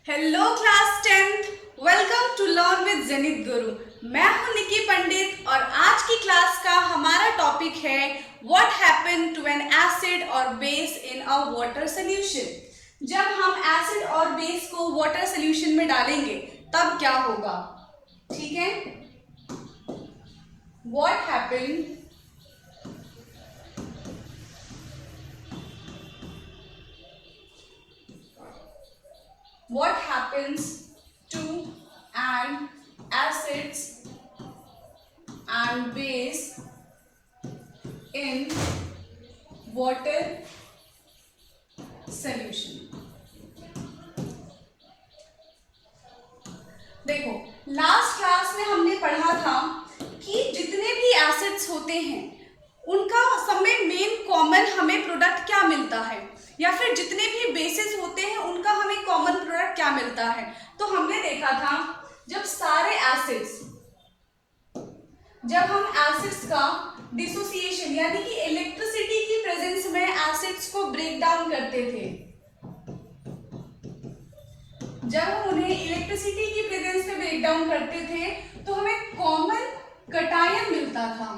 Hello class 10th, welcome to learn with zenith Guru. मैं हूं निकी पंडित और आज की क्लास का हमारा टॉपिक है what happen to an acid और base in a water solution. जब हम एसिड और बेस को वाटर सॉल्यूशन में डालेंगे तब क्या होगा, ठीक है। What happen what happens to an acids and base in water solution। देखो, लास्ट क्लास में हमने पढ़ा था कि जितने भी एसिड्स होते हैं उनका सब में मेन कॉमन हमें प्रोडक्ट क्या मिलता है, या फिर जितने भी बेसिस होते हैं उनका हमें कॉमन प्रोडक्ट क्या मिलता है। तो हमने देखा था जब हम एसिड्स का डिसोसिएशन यानी कि इलेक्ट्रिसिटी की प्रेजेंस में एसिड्स को ब्रेक डाउन करते थे, जब हम उन्हें इलेक्ट्रिसिटी की प्रेजेंस में ब्रेक डाउन करते थे तो हमें कॉमन कटायन मिलता था,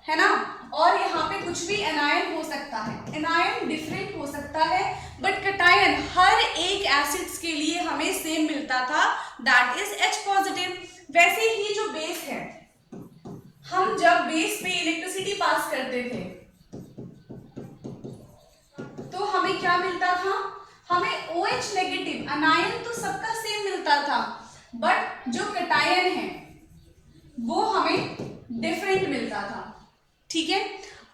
है ना। और यहाँ पे कुछ भी एनायन हो सकता है, एनायन डिफरेंट हो सकता है, बट कटायन हर एक एसिड्स के लिए हमें सेम मिलता था, दैट इज H पॉजिटिव। वैसे ही जो बेस है, हम जब बेस पे इलेक्ट्रिसिटी पास करते थे तो हमें क्या मिलता था, हमें OH नेगेटिव अनायन तो सबका सेम मिलता था, बट जो कटायन है वो हमें डिफरेंट मिलता था, ठीक है।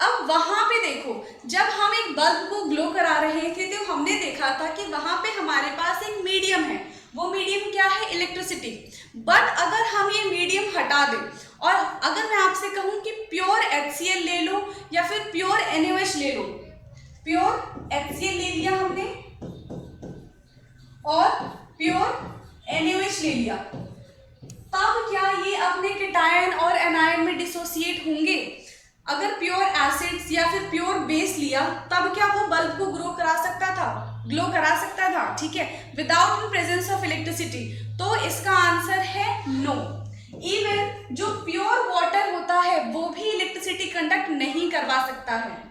अब वहां पे देखो, जब हम एक बल्ब को ग्लो करा रहे थे तो हमने देखा था कि वहां पे हमारे पास एक मीडियम है, वो मीडियम क्या है, इलेक्ट्रिसिटी। बट अगर हम ये मीडियम हटा दें और अगर मैं आपसे कहूं कि प्योर HCl ले लो या फिर प्योर NaOH ले लो, प्योर HCl ले लिया हमने और प्योर NaOH ले लिया, तब क्या ये अपने केटायन और एनायन में डिसोसिएट होंगे। अगर प्योर एसिड्स या फिर प्योर बेस लिया तब क्या वो बल्ब को ग्लो करा सकता था, ठीक है, without in presence of electricity. तो इसका आंसर है नो। इवन जो प्योर वाटर होता है वो भी इलेक्ट्रिसिटी कंडक्ट नहीं करवा सकता है।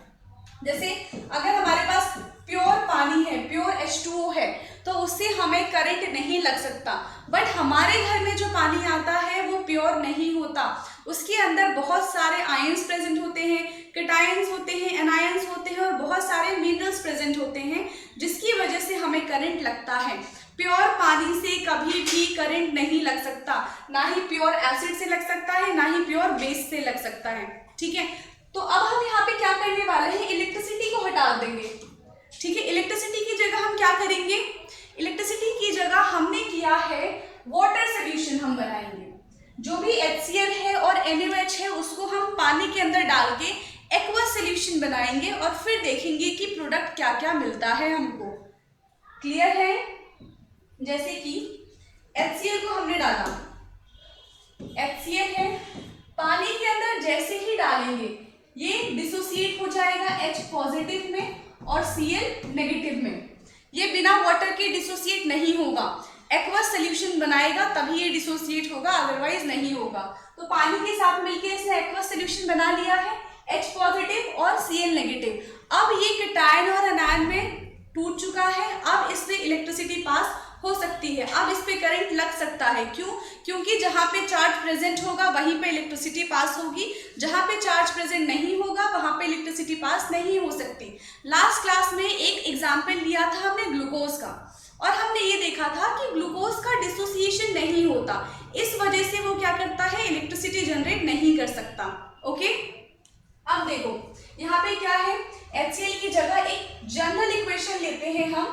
जैसे अगर हमारे पास प्योर पानी है, प्योर H2O है, तो उससे हमें करंट नहीं लग सकता, बट हमारे घर में जो पानी आता है वो प्योर नहीं होता, उसके अंदर बहुत सारे आयंस प्रेजेंट होते हैं, कैटायंस होते हैं, एनायंस होते हैं और बहुत सारे मिनरल्स प्रेजेंट होते हैं, जिसकी वजह से हमें करंट लगता है। प्योर पानी से कभी भी करंट नहीं लग सकता, ना ही प्योर एसिड से लग सकता है, ना ही प्योर बेस से लग सकता है, ठीक है। तो अब हम यहाँ पे क्या करने वाले हैं, इलेक्ट्रिसिटी को हटा देंगे, ठीक है। इलेक्ट्रिसिटी की जगह हम क्या करेंगे, इलेक्ट्रिसिटी की जगह हमने किया है वाटर सॉल्यूशन हम बनाएंगे। जो भी HCl है और NaOH है उसको हम पानी के अंदर डाल के एक्वस सॉल्यूशन बनाएंगे और फिर देखेंगे कि प्रोडक्ट क्या क्या मिलता है हमको। क्लियर है। जैसे कि HCl को हमने डाला, HCl है, पानी के अंदर जैसे ही डालेंगे ये डिसोसिएट हो जाएगा H पॉजिटिव में और Cl नेगेटिव में। ये बिना वाटर के डिसोसिएट नहीं होगा, एक्वस सॉल्यूशन बनाएगा तभी ये डिसोसिएट होगा, अदरवाइज नहीं होगा। तो पानी के साथ मिलके इसने एक्वस सॉल्यूशन बना लिया है, H पॉजिटिव और Cl नेगेटिव। अब ये कैटायन और एनायन में टूट चुका है, अब इससे इलेक्ट्रिसिटी पास हो सकती है, अब इस पे करंट लग सकता है। क्यों? क्योंकि जहां पे चार्ज प्रेजेंट होगा वहीं पे इलेक्ट्रिसिटी पास होगी, जहां पे चार्ज प्रेजेंट नहीं होगा वहां पे इलेक्ट्रिसिटी पास नहीं हो सकती। लास्ट क्लास में एक एग्जांपल लिया था हमने ग्लूकोज का, और हमने ये देखा था कि ग्लूकोज का डिसोसिएशन नहीं होता, इस वजह से वो क्या करता है, इलेक्ट्रिसिटी जनरेट नहीं कर सकता। ओके, अब देखो यहाँ पे क्या है, HCl की जगह एक जनरल इक्वेशन लेते हैं हम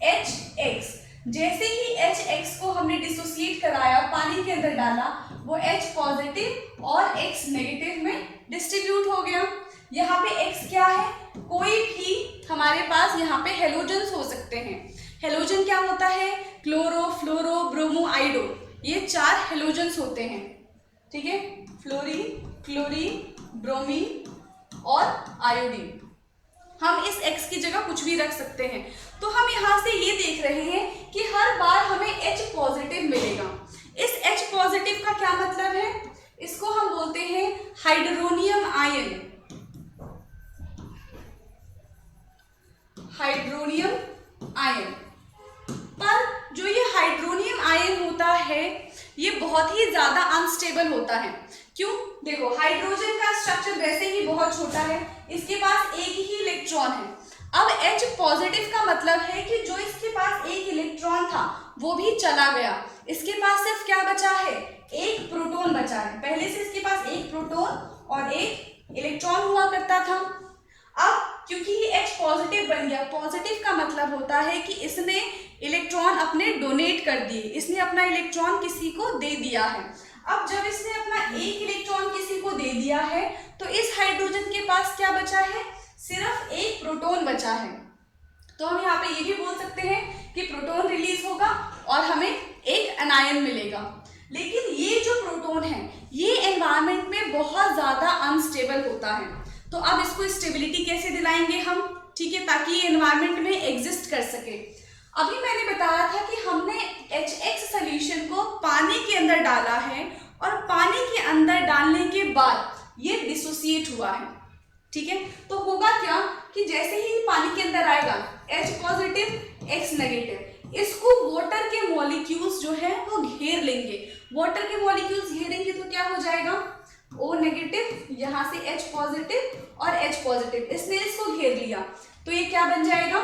HX। जैसे ही HX को हमने डिसोसिएट कराया, पानी के अंदर डाला, वो H पॉजिटिव और X नेगेटिव में डिस्ट्रीब्यूट हो गया। यहाँ पे X क्या है, कोई भी हमारे पास यहाँ पे हेलोजन्स हो सकते हैं। हेलोजन क्या होता है, क्लोरो, फ्लोरो, ब्रोमो, आइडो, ये 4 हेलोजन्स होते हैं, ठीक है, फ्लोरीन, क्लोरीन, ब्रोमीन और आयोडीन। हम इस x की जगह कुछ भी रख सकते हैं। तो हम यहाँ से ये देख रहे हैं कि हर बार हमें H hydronium ion, hydronium ion. पर जो ये हाइड्रोनियम आयन होता है ये बहुत ही ज्यादा अनस्टेबल होता है। क्यों? देखो, हाइड्रोजन का स्ट्रक्चर वैसे ही बहुत छोटा है, इसके पास एक ही इलेक्ट्रॉन है। अब H पॉजिटिव का मतलब है कि जो इसके पास एक इलेक्ट्रॉन था वो भी चला गया, इसके पास सिर्फ क्या बचा है, एक प्रोटॉन बचा है। पहले से इसके पास एक प्रोटॉन और एक इलेक्ट्रॉन हुआ करता था। अब क्योंकि ये H पॉजिटिव बन गया, पॉजिटिव का मतलब होता है कि इसने इलेक्ट्रॉन अपने डोनेट कर दिए, इसने अपना इलेक्ट्रॉन किसी को दे दिया है। अब जब इसने अपना एक इलेक्ट्रॉन किसी को दे दिया है तो इस हाइड्रोजन के पास क्या बचा है, सिर्फ एक प्रोटॉन बचा है। तो हम यहाँ पे ये भी बोल सकते हैं कि प्रोटॉन रिलीज होगा और हमें एक एनायन मिलेगा। लेकिन ये जो प्रोटॉन है ये एनवायरनमेंट में बहुत ज्यादा अनस्टेबल होता है। तो अब इसको स्टेबिलिटी कैसे दिलाएंगे हम, ठीक है, ताकि ये एनवायरनमेंट में एग्जिस्ट कर सके। अभी मैंने बताया था कि हमने HX सॉल्यूशन को पानी के अंदर डाला है और पानी के अंदर डालने के बाद ये डिसोसिएट हुआ है, ठीक है। तो होगा क्या कि जैसे ही पानी के अंदर आएगा H पॉजिटिव X नेगेटिव, इसको वाटर के मॉलिक्यूल्स जो है वो घेर लेंगे। वाटर के मॉलिक्यूल्स घेरेंगे तो क्या हो जाएगा, O नेगेटिव, यहाँ से H पॉजिटिव और H पॉजिटिव, इसने इसको घेर लिया तो ये क्या बन जाएगा,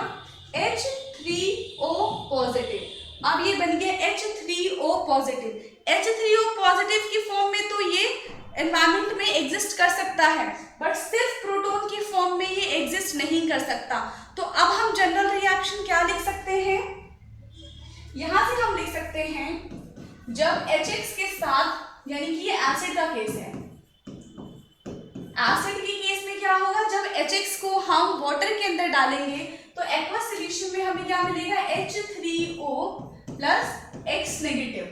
H3O पॉजिटिव। अब ये बन गया H3O पॉजिटिव। H3O पॉजिटिव की फॉर्म में तो ये एनवायरनमेंट में एग्जिस्ट कर सकता है, बट सिर्फ प्रोटॉन की फॉर्म में ये एग्जिस्ट नहीं कर सकता। तो अब हम जनरल रिएक्शन क्या लिख सकते हैं, यहां से हम लिख सकते हैं जब HX के साथ, यानी कि ये एसिड का केस है, एसिड के केस में क्या होगा, जब HX को हम वाटर के अंदर डालेंगे तो एक्वस सॉल्यूशन में हमें क्या मिलेगा, H3O plus X negative.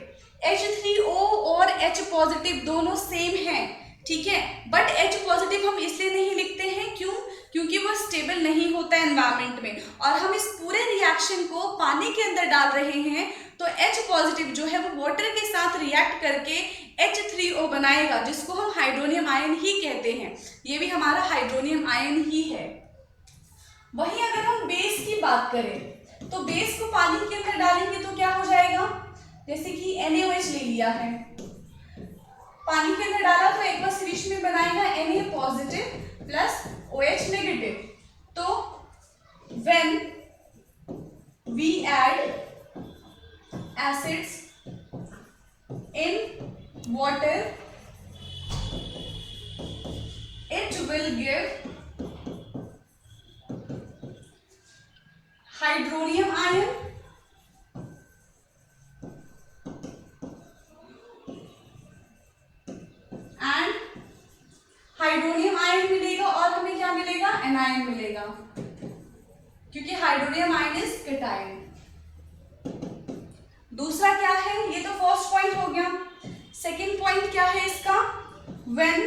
H3O और H पॉजिटिव दोनों सेम हैं, ठीक है, बट H पॉजिटिव हम इसलिए नहीं लिखते हैं, क्यों, क्योंकि वो स्टेबल नहीं होता है एनवायरनमेंट में, और हम इस पूरे रिएक्शन को पानी के अंदर डाल रहे हैं तो H पॉजिटिव जो है वो वाटर के साथ रिएक्ट करके H3O बनाएगा, जिसको हम हाइड्रोनियम आयन ही कहते हैं। ये भी हमारा हाइड्रोनियम आयन ही है। वहीं अगर हम बेस की बात करें तो बेस को पानी के अंदर डालेंगे तो क्या हो जाएगा, जैसे कि NaOH ले लिया है, पानी के अंदर डाला तो एक बार सॉल्यूशन में बनाएगा Na positive plus OH negative. तो when we add acids in water it will give hydronium ion and hydronium ion मिलेगा और हमें क्या मिलेगा, एनायन मिलेगा, क्योंकि हाइड्रोनियम आयन इज कैटायन। दूसरा क्या है, ये तो फर्स्ट पॉइंट हो गया। सेकंड पॉइंट क्या है इसका, when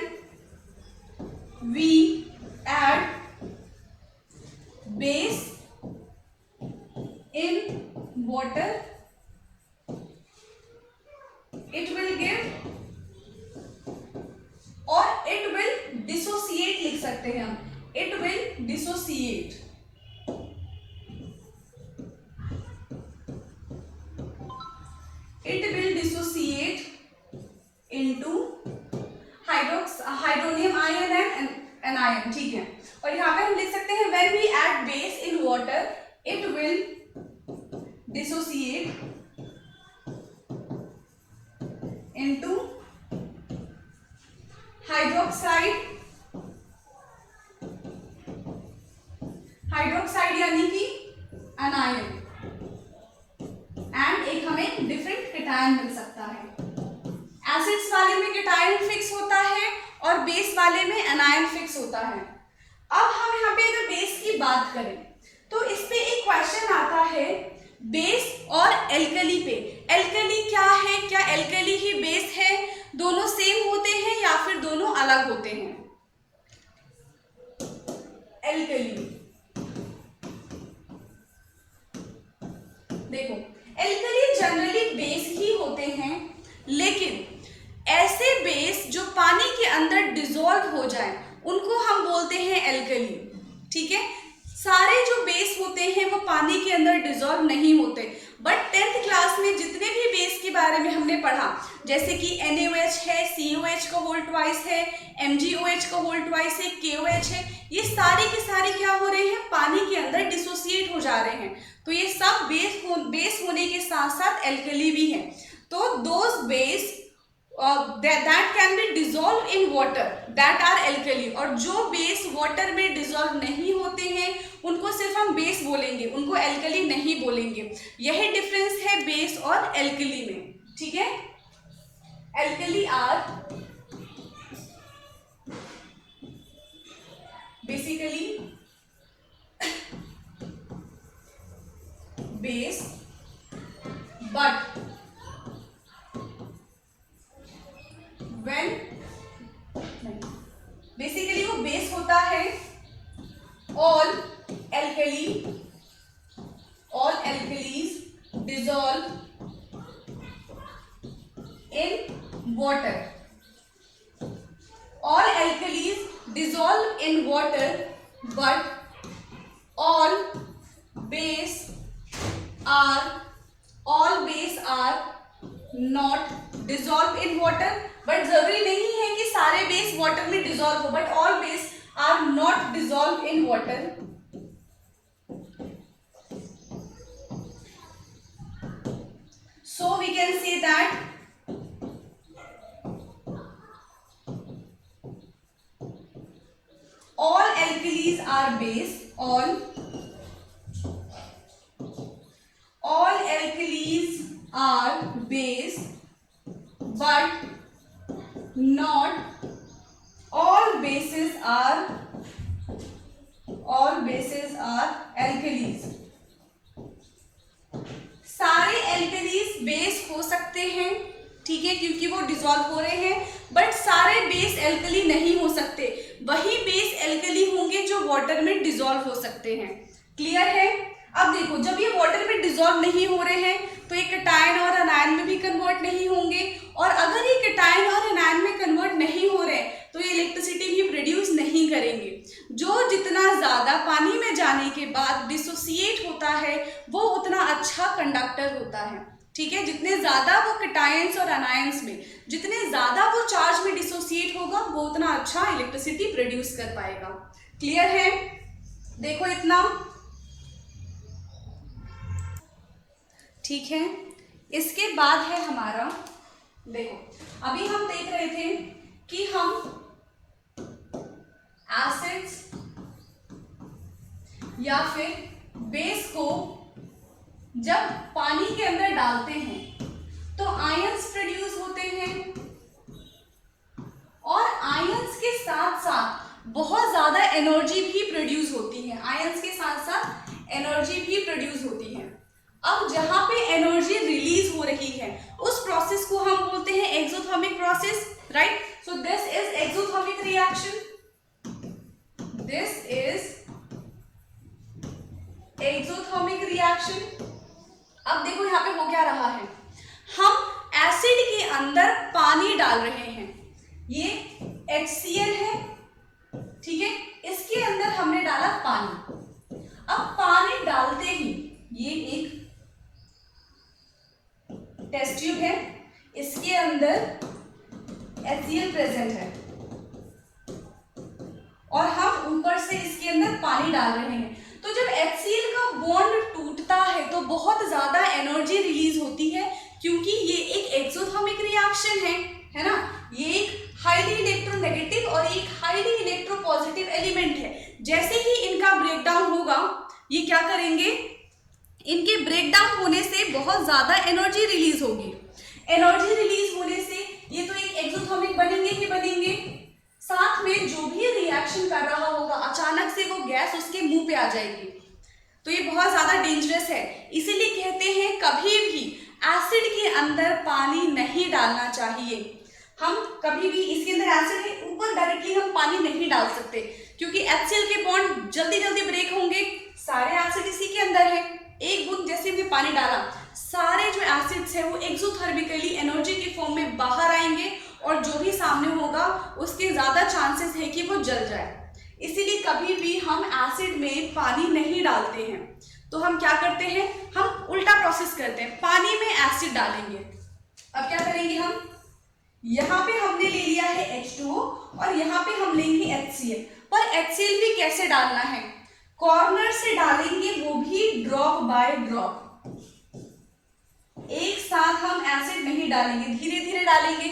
we add base in water it will give, और इट विल डिसोसिएट लिख सकते हैं हम, it will dissociate. It will dissociate into hydronium ion and anion, ठीक है। और यहाँ पे हम लिख सकते हैं when we add base in water it will dissociate into hydroxide यानी कि anion, एंड एक हमें डिफरेंट कैटायन मिल सकता है। एसिड्स वाले में कैटायन फिक्स होता है और बेस वाले में एनायन फिक्स होता है। अब हम यहाँ पे अगर बेस की बात करें तो इस पे एक क्वेश्चन आता है बेस और एल्कली पे। एल्कली क्या है, क्या एल्कली ही बेस है, दोनों सेम होते हैं या फिर दोनों अलग होते हैं। एल्कली, देखो एल्कली जनरली बेस ही होते हैं, लेकिन ऐसे बेस जो पानी के अंदर डिसॉल्व हो जाए उनको हम बोलते हैं एल्कली। ठीक है, सारे जो बेस होते हैं वो पानी के अंदर डिसॉल्व नहीं होते, बट 10th क्लास में जितने भी बेस के बारे में हमने पढ़ा, जैसे कि NaOH है, COH का होल ट्वाइस है, MgOH का होल ट्वाइस है, KOH है, ये सारे के सारे क्या हो रहे हैं, पानी के अंदर डिसोसिएट हो जा रहे हैं। तो ये सब बेस होने के साथ साथ एल्कली भी है। तो those base that can be dissolved in water that are alkali, और जो बेस वाटर में डिसॉल्व नहीं होते हैं उनको सिर्फ हम बेस बोलेंगे, उनको एल्कली नहीं बोलेंगे। यही डिफरेंस है बेस और एल्कली में। ठीक है, alkali are basically base, but basically वो बेस होता है all alkalis dissolve in water. All alkalis dissolve in water, but all base are not dissolved in water. But जरूरी नहीं है कि सारे बेस वाटर में डिसॉल्व हो, but all base are not dissolve in water. So we can say that all alkalis are base, all alkalis are base, but not all bases are alkalis. सारे alkalis base हो सकते हैं, ठीक है, क्योंकि वो डिसॉल्व हो रहे हैं, बट सारे बेस एल्कली नहीं हो सकते। वही बेस एल्कली होंगे जो वाटर में डिसॉल्व हो सकते हैं। क्लियर है? अब देखो, जब ये वाटर में डिसॉल्व नहीं हो रहे हैं तो ये कैटायन और अनायन में भी कन्वर्ट नहीं होंगे, और अगर ये कैटायन और अनायन में कन्वर्ट नहीं हो रहे तो ये इलेक्ट्रिसिटी भी प्रोड्यूस नहीं करेंगे। जो जितना ज़्यादा पानी में जाने के बाद डिसोसिएट होता है वो उतना अच्छा कंडक्टर होता है। ठीक है, जितने ज़्यादा वो कैटायंस और अनायंस में, जितने ज़्यादा वो चार्ज में डिसोसिएट होगा वो उतना अच्छा इलेक्ट्रिसिटी प्रोड्यूस कर पाएगा। क्लियर है? देखो इतना, ठीक है। इसके बाद है हमारा, देखो अभी हम देख रहे थे कि हम एसिड्स या फिर बेस को जब पानी के अंदर डालते हैं तो आयंस प्रोड्यूस होते हैं, और आयंस के साथ साथ बहुत ज्यादा एनर्जी भी प्रोड्यूस होती है। आयंस के साथ साथ एनर्जी भी प्रोड्यूस होती है। अब जहां पे एनर्जी रिलीज हो रही है उस प्रोसेस को हम बोलते हैं exothermic process, right? So this is exothermic reaction, this is exothermic reaction. अब देखो यहाँ पे हो क्या रहा है, हम एसिड के अंदर पानी डाल रहे हैं, ये HCl है, ठीक है, इसके अंदर हमने डाला पानी। अब पानी डालते ही ये एक टेस्ट ट्यूब है, इसके अंदर HCl प्रेजेंट है और हम ऊपर से इसके अंदर पानी डाल रहे हैं। तो जब HCl का बॉन्ड टूटता है तो बहुत ज्यादा एनर्जी रिलीज होती है, क्योंकि ये एक एक्सोथर्मिक रिएक्शन है ना। ये एक हाईली इलेक्ट्रोनेगेटिव और एक हाईली इलेक्ट्रोपॉजिटिव एलिमेंट है। जैसे ही इनका ब्रेकडाउन होगा, ये क्या करेंगे, इनके ब्रेकडाउन होने से बहुत ज्यादा एनर्जी रिलीज होगी। एनर्जी रिलीज होने से ये तो एक एक्सोथर्मिक बनेंगे ही बनेंगे, साथ में जो भी रिएक्शन कर रहा होगा अचानक से वो गैस उसके मुंह पे आ जाएगी। तो ये बहुत ज्यादा डेंजरस है। इसीलिए कहते हैं कभी भी एसिड के अंदर पानी नहीं डालना चाहिए। हम कभी भी, इसके अंदर एसिड है, ऊपर डायरेक्टली हम पानी नहीं डाल सकते, क्योंकि HCl के बॉन्ड जल्दी जल्दी ब्रेक होंगे। सारे एसिड इसी के अंदर है, एक बूंद जैसे हमने पानी डाला, सारे जो एसिड्स है वो एक्सोथर्मिकली एनर्जी के फॉर्म में बाहर आएंगे और जो भी सामने होगा उसके ज़्यादा चांसेस है कि वो जल जाए। इसीलिए कभी भी हम एसिड में पानी नहीं डालते हैं। तो हम क्या करते हैं, हम उल्टा प्रोसेस करते हैं, पानी में एसिड डालेंगे। अब क्या करेंगे हम, यहाँ पे हमने ले लिया है H2O और यहाँ पे हम लेंगे HCl। पर HCl भी कैसे डालना है, कॉर्नर से डालेंगे, वो भी ड्रॉप बाय ड्रॉप। एक साथ हम एसिड नहीं डालेंगे, धीरे धीरे डालेंगे।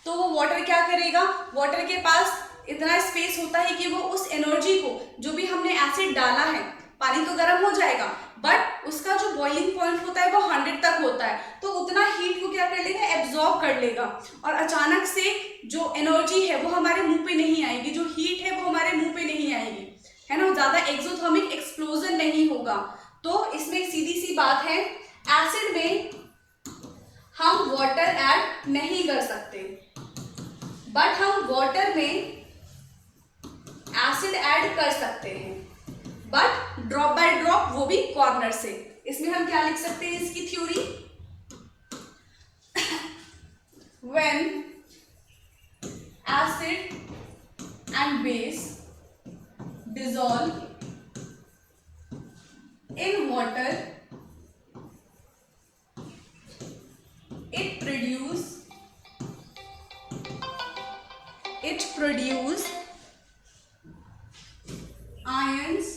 तो वो वाटर क्या करेगा, वाटर के पास इतना स्पेस होता है कि वो उस एनर्जी को, जो भी हमने एसिड डाला है, पानी तो गर्म हो जाएगा बट उसका जो बॉइलिंग पॉइंट होता है वो 100 तक होता है, तो उतना हीट वो क्या कर लेगा, एब्जॉर्ब कर लेगा और अचानक से जो एनर्जी है वो हमारे मुंह पे नहीं आएगी, जो हीट है वो हमारे मुंह पे नहीं आएगी, है ना, ज्यादा एक्सोथर्मिक एक्सप्लोजन नहीं होगा। तो इसमें सीधी सी बात है, एसिड में हम वाटर ऐड नहीं कर सकते, बट हम वाटर में एसिड ऐड कर सकते हैं, बट ड्रॉप बाय ड्रॉप, वो भी कॉर्नर से। इसमें हम क्या लिख सकते हैं इसकी theory, when acid and base dissolve in water, it produce ions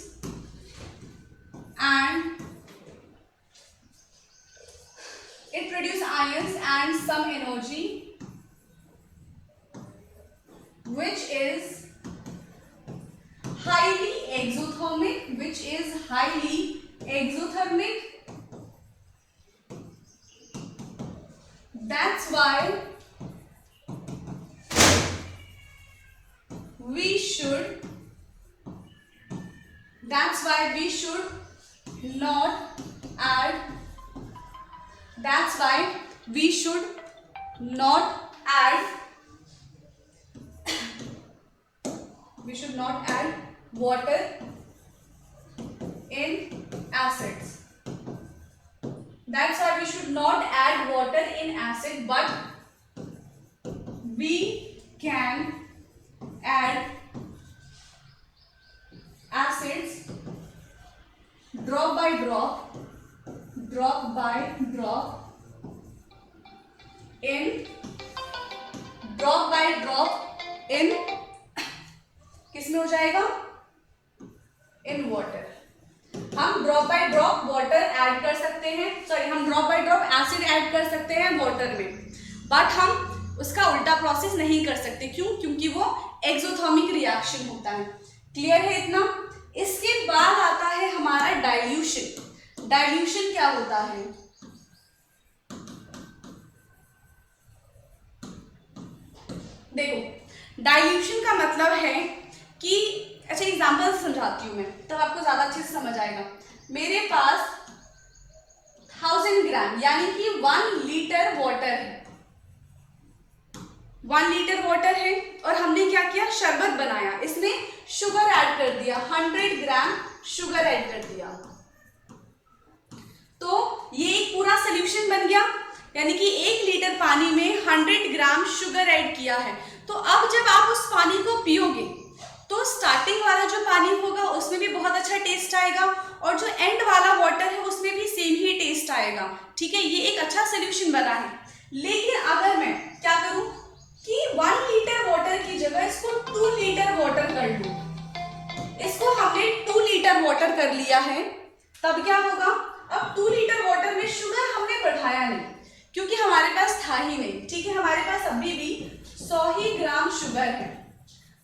and some energy which is highly exothermic, that's why we should not add water in acids. That's why we should not add water in acid, but we can add acids drop by drop in किसमें हो जाएगा, in water. हम drop by drop water add कर सकते हैं, हम drop by drop acid add कर सकते हैं वाटर में, बट हम उसका उल्टा प्रोसेस नहीं कर सकते। क्यों? क्योंकि वो एक्सोथर्मिक रिएक्शन होता है। क्लियर है इतना? इसके बाद आता है हमारा डाइल्यूशन। डाइल्यूशन क्या होता है, देखो डाइल्यूशन का मतलब है कि, अच्छा एग्जांपल से समझाती हूँ मैं, तब आपको ज्यादा अच्छे से समझ आएगा। मेरे पास 1000 ग्राम यानी कि 1 लीटर वाटर है, 1 लीटर वाटर है और हमने क्या किया, शरबत बनाया, इसमें शुगर ऐड कर दिया, 100 ग्राम शुगर ऐड कर दिया, तो ये एक पूरा सोल्यूशन बन गया। यानी कि 1 लीटर पानी में 100 ग्राम शुगर ऐड किया है। तो अब जब आप उस पानी को पियोगे तो स्टार्टिंग वाला जो पानी होगा उसमें भी बहुत अच्छा टेस्ट आएगा और जो एंड वाला वाटर है उसमें भी सेम ही टेस्ट आएगा। ठीक है, ये एक अच्छा सोल्यूशन बना है। लेकिन अगर मैं क्या करूं कि 1 लीटर वाटर की जगह इसको 2 लीटर वाटर कर लूं, इसको हमने 2 लीटर वाटर कर लिया है, तब क्या होगा, अब 2 लीटर वाटर में शुगर हमने बढ़ाया नहीं क्योंकि हमारे पास था ही नहीं। ठीक है, हमारे पास अभी भी 100 ही ग्राम शुगर है।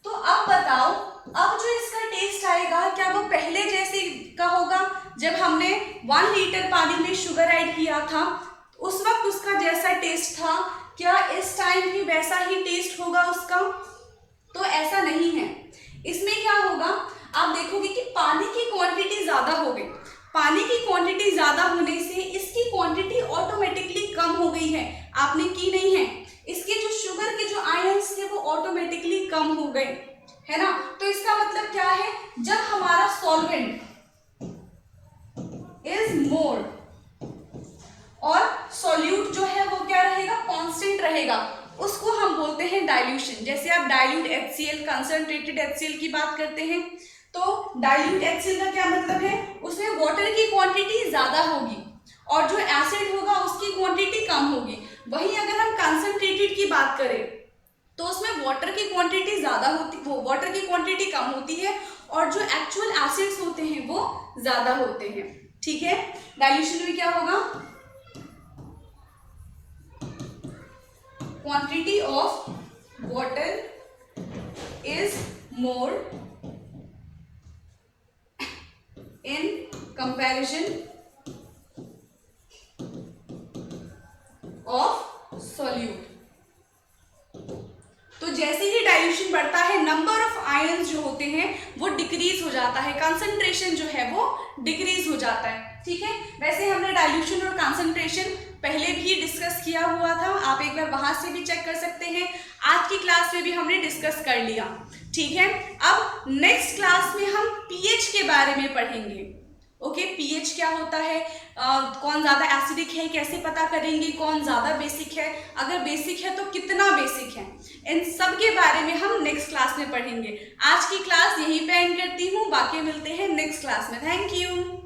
तो अब बताओ, अब जो इसका टेस्ट आएगा क्या वो पहले जैसे का होगा जब हमने 1 लीटर पानी में शुगर ऐड किया था, उस वक्त उसका जैसा टेस्ट था, क्या इस टाइम भी वैसा ही टेस्ट होगा उसका? तो ऐसा नहीं है। इसमें क्या होगा, आप देखोगे कि पानी की क्वांटिटी ज्यादा हो गई। पानी की क्वांटिटी ज्यादा होने से इसकी क्वांटिटी ऑटोमेटिकली कम हो गई है, आपने की नहीं है। इसके जो शुगर के जो आयंस थे वो ऑटोमेटिकली कम हो गए, है ना। तो इसका मतलब क्या है, जब हमारा सॉल्वेंट इज मोर और सॉल्यूट जो है वो क्या रहेगा, कांस्टेंट रहेगा, उसको हम बोलते हैं डाइल्यूशन। जैसे आप डाइल्यूट HCl, कंसंट्रेटेड HCl की बात करते हैं, तो डाइल्यूट HCl का क्या मतलब है, उसमें वाटर की क्वांटिटी ज्यादा होगी और जो एसिड होगा उसकी क्वांटिटी कम होगी। वहीं अगर हम कंसंट्रेटेड की बात करें तो उसमें वाटर की क्वांटिटी ज्यादा होती, वो वाटर की क्वांटिटी कम होती है और जो एक्चुअल एसिड्स होते हैं वो ज्यादा होते हैं। ठीक है, डाइल्यूशन में क्या होगा, quantity of water is more in comparison of solute. तो जैसे ही डाइल्यूशन बढ़ता है नंबर ऑफ आयंस जो होते हैं वो डिक्रीज हो जाता है, कंसंट्रेशन जो है वो डिक्रीज हो जाता है। ठीक है, वैसे हमने डाइल्यूशन और कंसंट्रेशन पहले भी डिस्कस किया हुआ था, आप एक बार वहां से भी चेक कर सकते हैं। आज की क्लास में भी हमने डिस्कस कर लिया। ठीक है, अब नेक्स्ट क्लास में हम पीएच के बारे में पढ़ेंगे। ओके, पीएच क्या होता है, कौन ज्यादा एसिडिक है कैसे पता करेंगे, कौन ज्यादा बेसिक है, अगर बेसिक है तो कितना बेसिक है, इन सब के बारे में हम नेक्स्ट क्लास में पढ़ेंगे। आज की क्लास यहीं पे एंड करती हूँ, बाकी मिलते हैं नेक्स्ट क्लास में। Thank you.